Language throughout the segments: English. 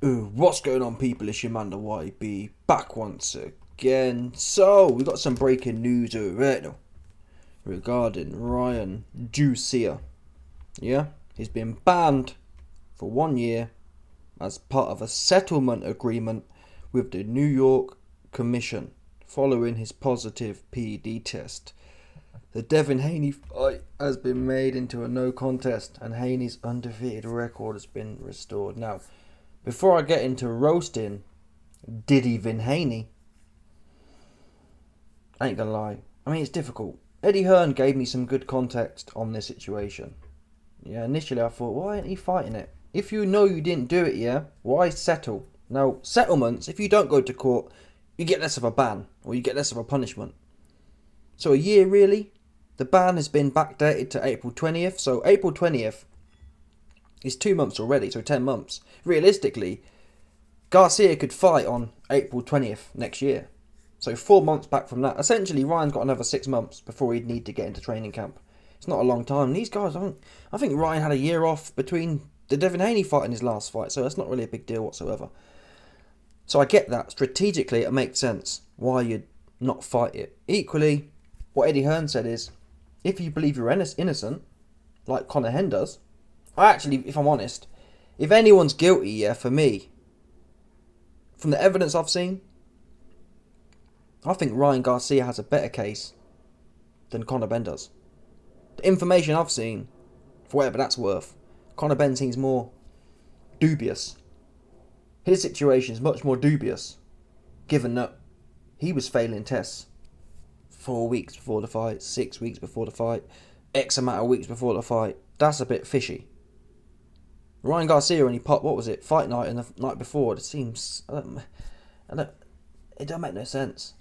What's going on, people? It's your man, the YB, back once again. So, we got some breaking news right now regarding Ryan Garcia. Yeah, he's been banned for 1 year as part of a settlement agreement with the New York Commission following his positive PED test. The Devin Haney fight has been made into a no contest, and Haney's undefeated record has been restored. Now, before I get into roasting Diddy Vin Haney, I ain't gonna lie. I mean, it's difficult. Eddie Hearn gave me some good context on this situation. Yeah, initially I thought, why ain't he fighting it? If you know you didn't do it, yeah, why settle? Now, settlements, if you don't go to court, you get less of a ban, or you get less of a punishment. So a year, really? The ban has been backdated to April 20th, so April 20th is 2 months already, so 10 months. Realistically, Garcia could fight on April 20th next year. So 4 months back from that. Essentially, Ryan's got another 6 months before he'd need to get into training camp. It's not a long time. These guys, I think Ryan had a year off between the Devin Haney fight and his last fight, so that's not really a big deal whatsoever. So I get that. Strategically, it makes sense why you'd not fight it. Equally, what Eddie Hearn said is, if you believe you're innocent, like Conor Benn does, if I'm honest, if anyone's guilty, yeah, for me, from the evidence I've seen, I think Ryan Garcia has a better case than Conor Benn does. The information I've seen, for whatever that's worth, Conor Benn seems more dubious. His situation is much more dubious, given that he was failing tests 4 weeks before the fight, 6 weeks before the fight, X amount of weeks before the fight. That's a bit fishy. Ryan Garcia only popped, what was it, fight night and the night before. It seems, it don't make no sense.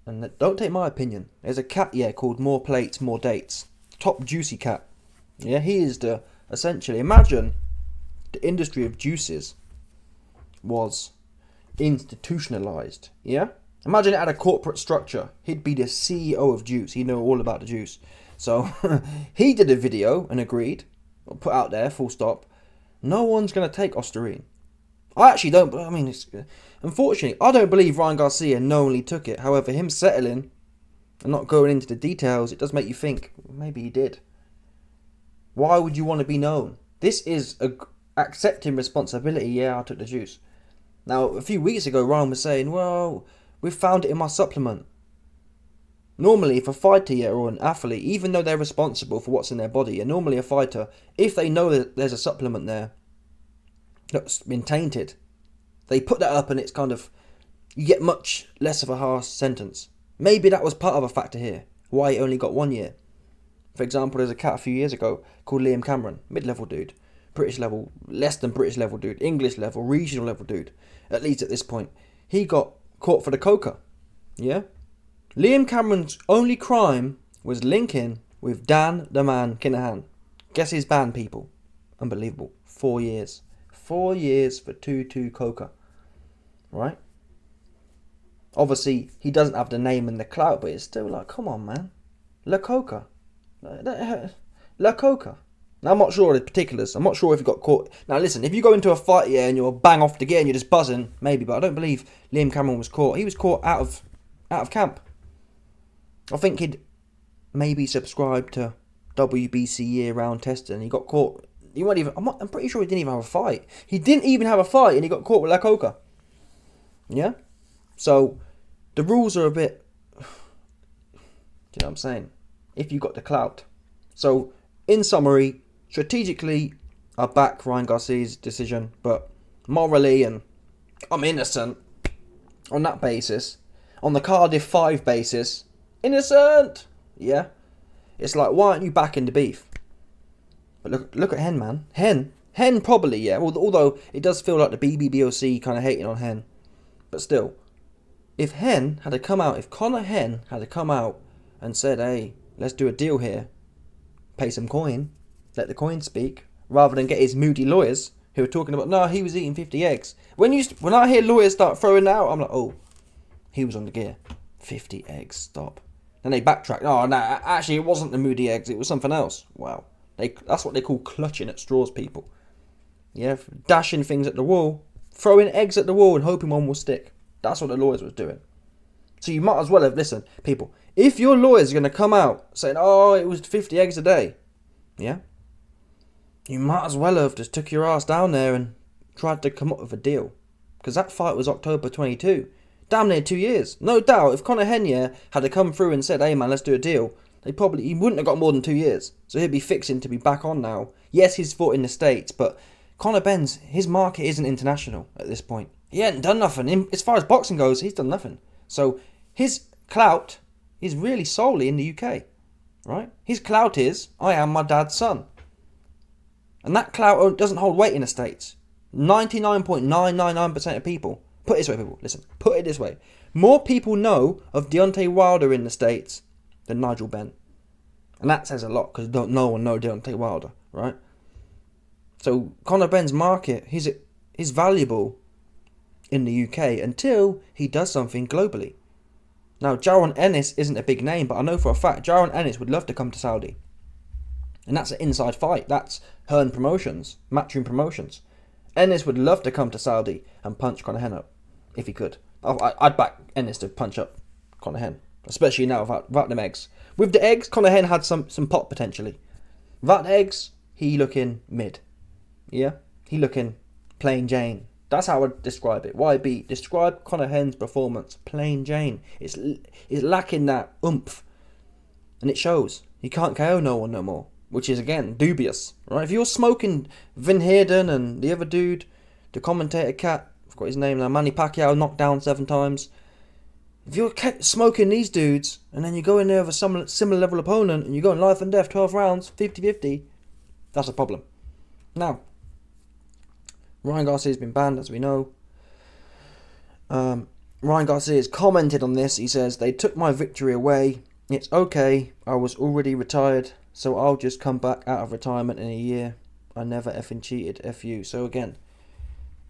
And don't take my opinion. There's a cat, yeah, called More Plates, More Dates. Top juicy cat. Yeah, he is essentially, imagine the industry of juices was institutionalized. Yeah? Imagine it had a corporate structure. He'd be the CEO of juice. He'd know all about the juice. So, he did a video and agreed, or put out there, full stop, no one's going to take Ostarine. I actually don't, unfortunately, I don't believe Ryan Garcia knowingly took it. However, him settling and not going into the details, it does make you think, maybe he did. Why would you want to be known? This is accepting responsibility. Yeah, I took the juice. Now, a few weeks ago, Ryan was saying, well, we found it in my supplement. Normally, if a fighter or an athlete, even though they're responsible for what's in their body, and normally a fighter, if they know that there's a supplement there that's been tainted, they put that up and it's kind of, you get much less of a harsh sentence. Maybe that was part of a factor here, why he only got 1 year. For example, there's a cat a few years ago called Liam Cameron, mid-level dude, British level, less than British level dude, English level, regional level dude, at least at this point. He got caught for the coca, yeah? Liam Cameron's only crime was linking with Dan the Man Kinahan. Guess his ban, people. Unbelievable. 4 years. 4 years for 2-2 coca. Right? Obviously, he doesn't have the name and the clout, but it's still like, come on, man. La Coca. La Coca. Now, I'm not sure of the particulars. I'm not sure if he got caught. Now, listen, if you go into a fight, yeah, and you're bang off the gear and you're just buzzing, maybe, but I don't believe Liam Cameron was caught. He was caught out of camp. I think he'd maybe subscribed to WBC year-round testing. He got caught. I'm pretty sure he didn't even have a fight. He didn't even have a fight, and he got caught with La Coca. Yeah. So the rules are a bit. Do you know what I'm saying? If you got the clout. So in summary, strategically, I back Ryan Garcia's decision, but morally, and I'm innocent on that basis. On the Cardiff 5 basis. Innocent! Yeah? It's like, why aren't you backing the beef? But look at Hen, man. Hen probably, yeah. Although it does feel like the BBBOC kind of hating on Hen. But still, if Conor Benn had come out and said, hey, let's do a deal here, pay some coin, let the coin speak, rather than get his moody lawyers who are talking about, no, he was eating 50 eggs. When I hear lawyers start throwing out, I'm like, oh, he was on the gear. 50 eggs, stop. Then they backtrack. Oh, no, actually, it wasn't the moody eggs. It was something else. Wow. That's what they call clutching at straws, people. Yeah, dashing things at the wall. throwing eggs at the wall and hoping one will stick. That's what the lawyers was doing. So you might as well have, listen, people, if your lawyer's going to come out saying, oh, it was 50 eggs a day, yeah, you might as well have just took your ass down there and tried to come up with a deal. Because that fight was October 22. Damn near 2 years. No doubt, if Conor Benn had to come through and said, hey man, let's do a deal, he wouldn't have got more than 2 years. So he'd be fixing to be back on now. Yes, he's fought in the States, but Conor Benn's, his market isn't international at this point. He hadn't done nothing. As far as boxing goes, he's done nothing. So his clout is really solely in the UK, right? His clout is, I am my dad's son. And that clout doesn't hold weight in the States. 99.999% of people, put it this way, people, listen, put it this way. More people know of Deontay Wilder in the States than Nigel Benn. And that says a lot, because no one knows Deontay Wilder, right? So Conor Benn's market, he's valuable in the UK until he does something globally. Now, Jaron Ennis isn't a big name, but I know for a fact Jaron Ennis would love to come to Saudi. And that's an inside fight. That's Hearn Promotions, Matchroom Promotions. Ennis would love to come to Saudi and punch Conor Benn up, if he could. I'd back Ennis to punch up Conor Benn, especially now without them eggs. With the eggs, Conor Benn had some pop potentially. Without the eggs, he looking mid. Yeah? He looking plain Jane. That's how I'd describe it. YB, describe Conor Benn's performance. Plain Jane. It's lacking that oomph. And it shows. He can't KO no one no more. Which is, again, dubious. Right? If you're smoking Van Heerden and the other dude, the commentator cat, I forgot his name now, Manny Pacquiao knocked down 7 times. If you're smoking these dudes, and then you go in there with a similar level opponent, and you go in life and death, 12 rounds, 50-50, that's a problem. Now, Ryan Garcia has been banned, as we know. Ryan Garcia has commented on this. He says, they took my victory away. It's okay. I was already retired, so I'll just come back out of retirement in a year. I never effing cheated. F you. So again,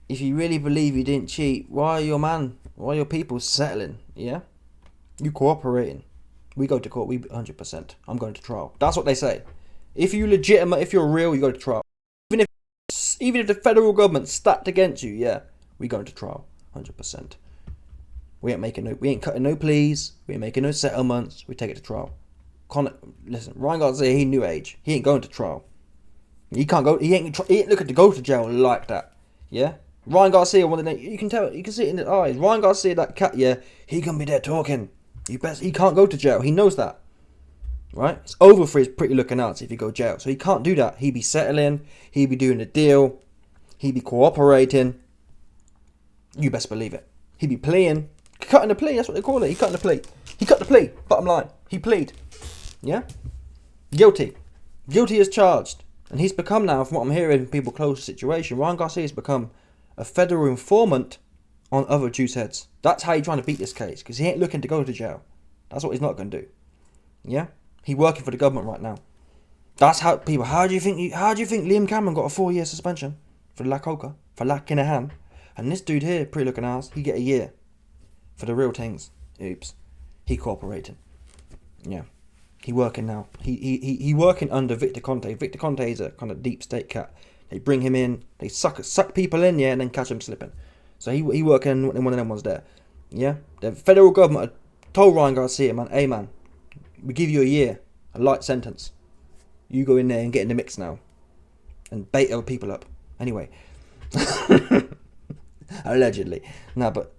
if you really believe you didn't cheat, why are your people settling? Yeah? You cooperating. We go to court. We 100%. I'm going to trial. That's what they say. If you're legitimate, if you're real, you go to trial. Even if the federal government's stacked against you, yeah, we go into trial, 100%. We ain't cutting no pleas. We ain't making no settlements. We take it to trial. Listen, Ryan Garcia, he new age. He ain't going to trial. He can't go. He ain't looking to go to jail like that. Yeah, Ryan Garcia, you can tell. You can see it in his eyes. Ryan Garcia, that cat, yeah, he gonna be there talking. He can't go to jail. He knows that. Right? It's over for his pretty looking ass if he go jail. So he can't do that. He be settling. He be doing a deal. He be cooperating. You best believe it. He be pleading. Cutting the plea, that's what they call it. He cutting the plea. He cut the plea. Bottom line. He plead. Yeah? Guilty. Guilty as charged. And he's become now, from what I'm hearing from people close to the situation, Ryan Garcia has become a federal informant on other juice heads. That's how he's trying to beat this case. Because he ain't looking to go to jail. That's what he's not going to do. Yeah? He's working for the government right now. That's how people. How do you think Liam Cameron got a 4-year suspension for La Coca, for lacking a hand, and this dude here, pretty looking ass, he get a year for the real things. Oops, he cooperating. Yeah, he working now. He working under Victor Conte. Victor Conte is a kind of deep state cat. They bring him in, they suck people in, yeah, and then catch him slipping. So he working in one of them ones there. Yeah, the federal government told Ryan Garcia, man, hey man, we give you a year, a light sentence. You go in there and get in the mix now. And bait other people up. Anyway. Allegedly. No, but...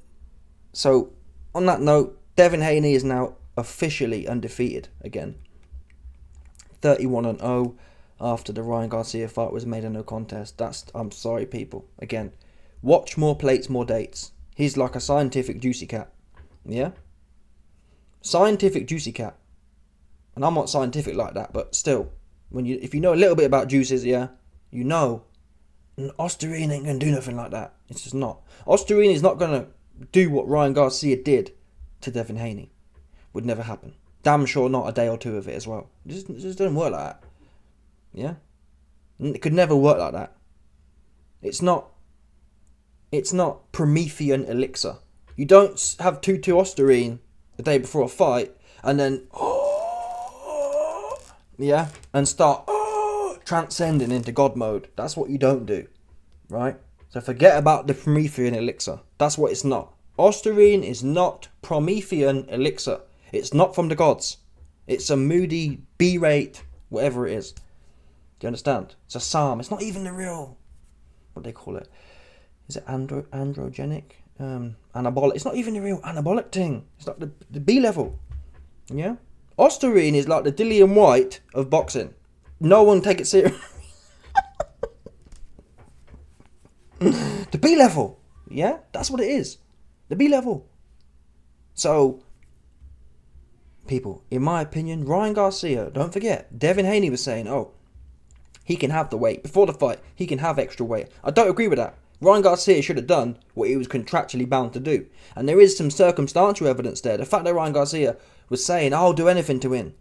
So, on that note, Devin Haney is now officially undefeated again. 31-0 after the Ryan Garcia fight was made a no contest. I'm sorry, people. Again, watch more plates, more dates. He's like a scientific juicy cat. Yeah? Scientific juicy cat. And I'm not scientific like that, but still, if you know a little bit about juices, yeah, you know, Osterine ain't gonna do nothing like that. It's just not. Osterine is not gonna do what Ryan Garcia did to Devin Haney. Would never happen. Damn sure not a day or two of it as well. It just doesn't work like that. Yeah, it could never work like that. It's not Promethean elixir. You don't have 2 Osterine the day before a fight and then yeah, and start transcending into God mode. That's what you don't do, right? So forget about the Promethean elixir. That's what it's not. Ostarine is not Promethean elixir. It's not from the gods. It's a moody B-rate, whatever it is. Do you understand? It's a psalm. It's not even the real, what do they call it? Is it androgenic? Anabolic. It's not even the real anabolic thing. It's like the B level. Yeah? Ostarine is like the Dillian White of boxing. No one take it serious. The B level. Yeah? That's what it is. The B level. So, people, in my opinion, Ryan Garcia, don't forget, Devin Haney was saying, oh, he can have the weight. Before the fight, he can have extra weight. I don't agree with that. Ryan Garcia should have done what he was contractually bound to do. And there is some circumstantial evidence there. The fact that Ryan Garcia was saying, I'll do anything to win,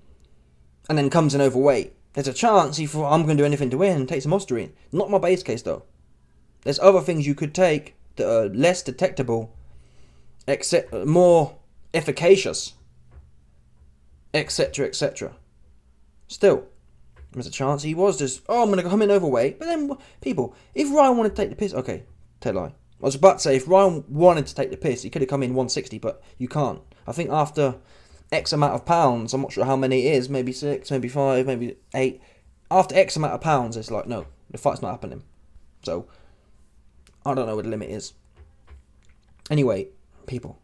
and then comes in overweight. There's a chance he thought, I'm going to do anything to win and take some Ostarine. Not my base case, though. There's other things you could take that are less detectable, more efficacious, etc., etc. Still, there's a chance he was just, I'm going to come in overweight. But then, people, if Ryan wanted to take the piss, okay, tell a lie. I was about to say, if Ryan wanted to take the piss, he could have come in 160, but you can't. I think after X amount of pounds, I'm not sure how many it is, maybe 6, maybe 5, maybe 8. After X amount of pounds, it's like, no, the fight's not happening. So, I don't know what the limit is. Anyway, people,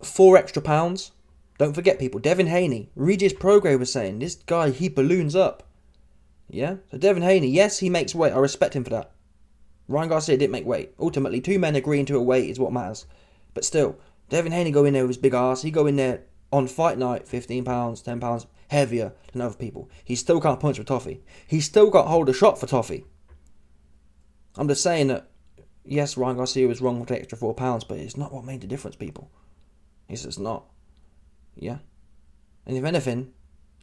4 extra pounds. Don't forget, people, Devin Haney, Regis Prograis was saying, this guy, he balloons up. Yeah? So Devin Haney, yes, he makes weight. I respect him for that. Ryan Garcia didn't make weight. Ultimately, 2 men agreeing to a weight is what matters. But still, Devin Haney go in there with his big ass. He go in there on fight night, 15 pounds, 10 pounds heavier than other people. He still can't punch for Toffee. He still got hold a shot for Toffee. I'm just saying that, yes, Ryan Garcia was wrong with the extra 4 pounds, but it's not what made the difference, people. It's just not. Yeah? And if anything,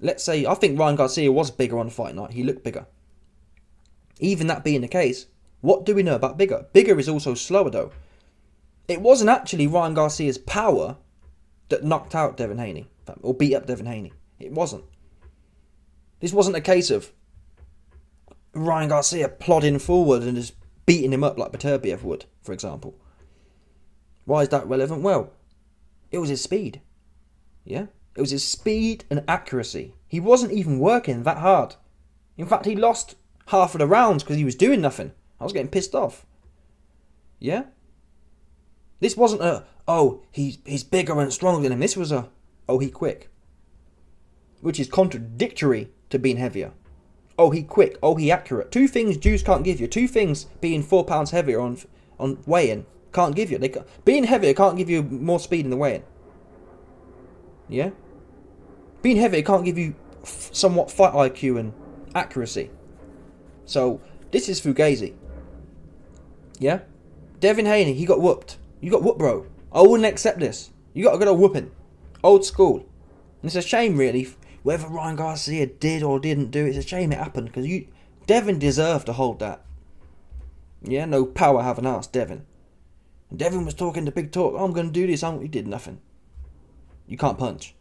let's say, I think Ryan Garcia was bigger on fight night. He looked bigger. Even that being the case, what do we know about bigger? Bigger is also slower, though. It wasn't actually Ryan Garcia's power that knocked out Devin Haney, or beat up Devin Haney. It wasn't. This wasn't a case of Ryan Garcia plodding forward and just beating him up like Beterbiev would, for example. Why is that relevant? Well, it was his speed. Yeah? It was his speed and accuracy. He wasn't even working that hard. In fact, he lost half of the rounds because he was doing nothing. I was getting pissed off. Yeah? This wasn't a, he's bigger and stronger than him. This was a, he quick. Which is contradictory to being heavier. He quick. He accurate. 2 things Jews can't give you. 2 things being 4 pounds heavier on weigh-in can't give you. Being heavier can't give you more speed in the weigh-in. Yeah? Being heavier can't give you somewhat fight IQ and accuracy. So, this is Fugazi. Yeah? Devin Haney, he got whooped. You got whooped, bro. I wouldn't accept this. You got to get a whooping. Old school. And it's a shame, really, whether Ryan Garcia did or didn't do it. It's a shame it happened, because Devin deserved to hold that. Yeah, no power have an ass, Devin. And Devin was talking the big talk. I'm going to do this. He did nothing. You can't punch.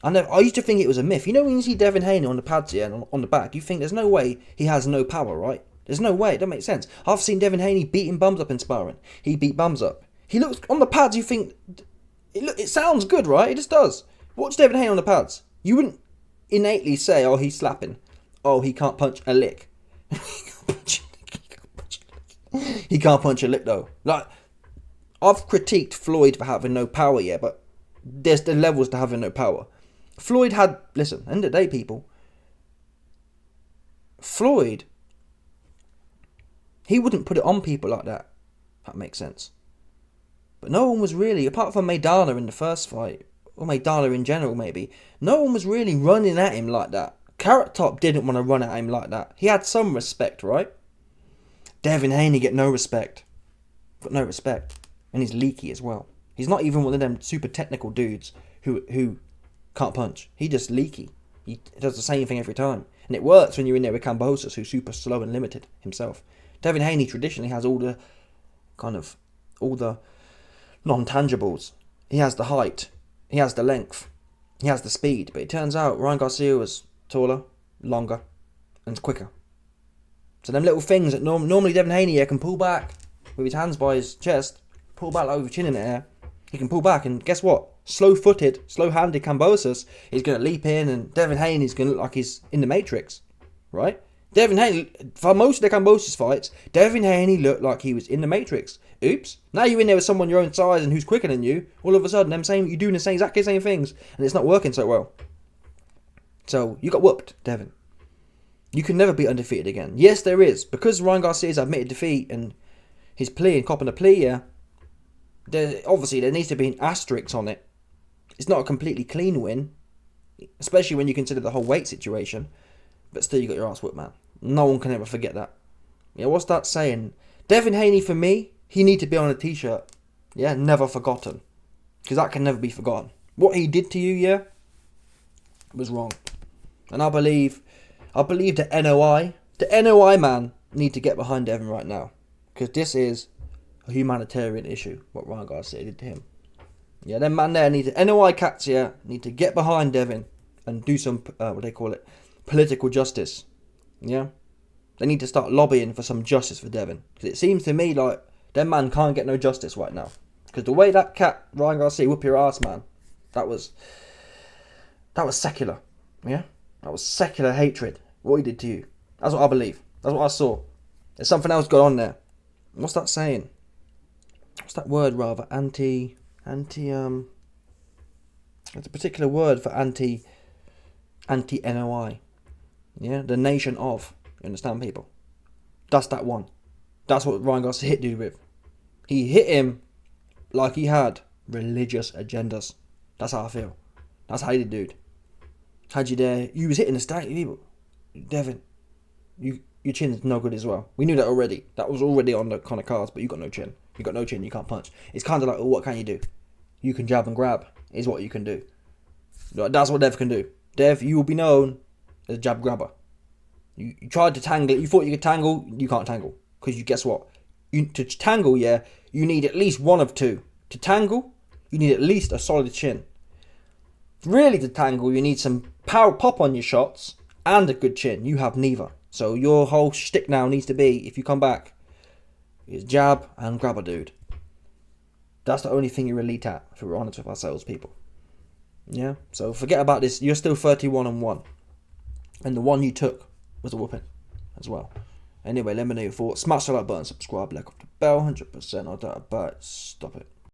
I used to think it was a myth. You know when you see Devin Haney on the pads here and on the back, you think there's no way he has no power, right? There's no way. It doesn't make sense. I've seen Devin Haney beating bums up in sparring. He beat bums up. He looks on the pads. You think it sounds good, right? It just does. Watch Devin Haney on the pads. You wouldn't innately say, he's slapping. He can't punch a lick. He can't punch a lick though. Like, I've critiqued Floyd for having no power yet, but there's the levels to having no power. Floyd had, listen, end of the day, people. Floyd, he wouldn't put it on people like that. That makes sense. But no one was really, apart from Maidana in the first fight, or Maidana in general maybe, no one was really running at him like that. Carrot Top didn't want to run at him like that. He had some respect, right? Devin Haney get no respect. Got no respect. And he's leaky as well. He's not even one of them super technical dudes who can't punch. He just leaky. He does the same thing every time. And it works when you're in there with Kambosos, who's super slow and limited himself. Devin Haney traditionally has all the non-tangibles. He has the height. He has the length. He has the speed. But it turns out Ryan Garcia was taller, longer, and quicker. So them little things that normally Devin Haney here can pull back with his hands by his chest, pull back like with chin in the air. He can pull back, and guess what? Slow-footed, slow-handed Kambosos is going to leap in, and Devin Haney is going to look like he's in the Matrix, right? Devin Haney, for most of the Kambosos fights, Devin Haney looked like he was in the Matrix. Oops. Now you're in there with someone your own size and who's quicker than you, all of a sudden you're doing the exactly same things, and it's not working so well. So, you got whooped, Devin. You can never be undefeated again. Yes, there is. Because Ryan Garcia's admitted defeat and his plea and copping a plea, yeah, obviously there needs to be an asterisk on it. It's not a completely clean win, especially when you consider the whole weight situation, but still you got your ass whooped, man. No one can ever forget that. Yeah, what's that saying? Devin Haney, for me, he need to be on a t-shirt. Yeah, never forgotten. Because that can never be forgotten. What he did to you, yeah, was wrong. And I believe the NOI man need to get behind Devin right now. Because this is a humanitarian issue, what Ryan Garcia did to him. Yeah, them man there NOI cats here need to get behind Devin and do some, political justice. Yeah? They need to start lobbying for some justice for Devin. Because it seems to me like them man can't get no justice right now. Because the way that cat, Ryan Garcia, whoop your ass, man, that was secular. Yeah? That was secular hatred. What he did to you. That's what I believe. That's what I saw. There's something else going on there. What's that saying? What's that word rather? There's a particular word for anti-NOI. Yeah? The nation of. You understand, people? That's that one. That's what Ryan Garcia hit dude with. He hit him like he had religious agendas. That's how I feel. That's how he did, dude. Had you there, you was hitting the stack people. Devin, your chin is no good as well. We knew that already. That was already on the kind of cards, but you got no chin. You got no chin, you can't punch. It's kind of like, oh, what can you do? You can jab and grab, is what you can do. That's what Dev can do. Dev, you will be known as a jab grabber. You tried to tangle, you thought you could tangle, you can't tangle. Because guess what? To tangle, yeah, you need at least one of two. To tangle, you need at least a solid chin. Really, to tangle, you need some power pop on your shots and a good chin. You have neither. So your whole shtick now needs to be, if you come back, is jab and grab a dude. That's the only thing you're elite at, if we're honest with ourselves, people. Yeah? So forget about this. You're still 31-1. And the one you took was a whooping as well. Anyway, let me know your thoughts. Smash the like button, subscribe, like off the bell, 100%. I doubt about it. Stop it.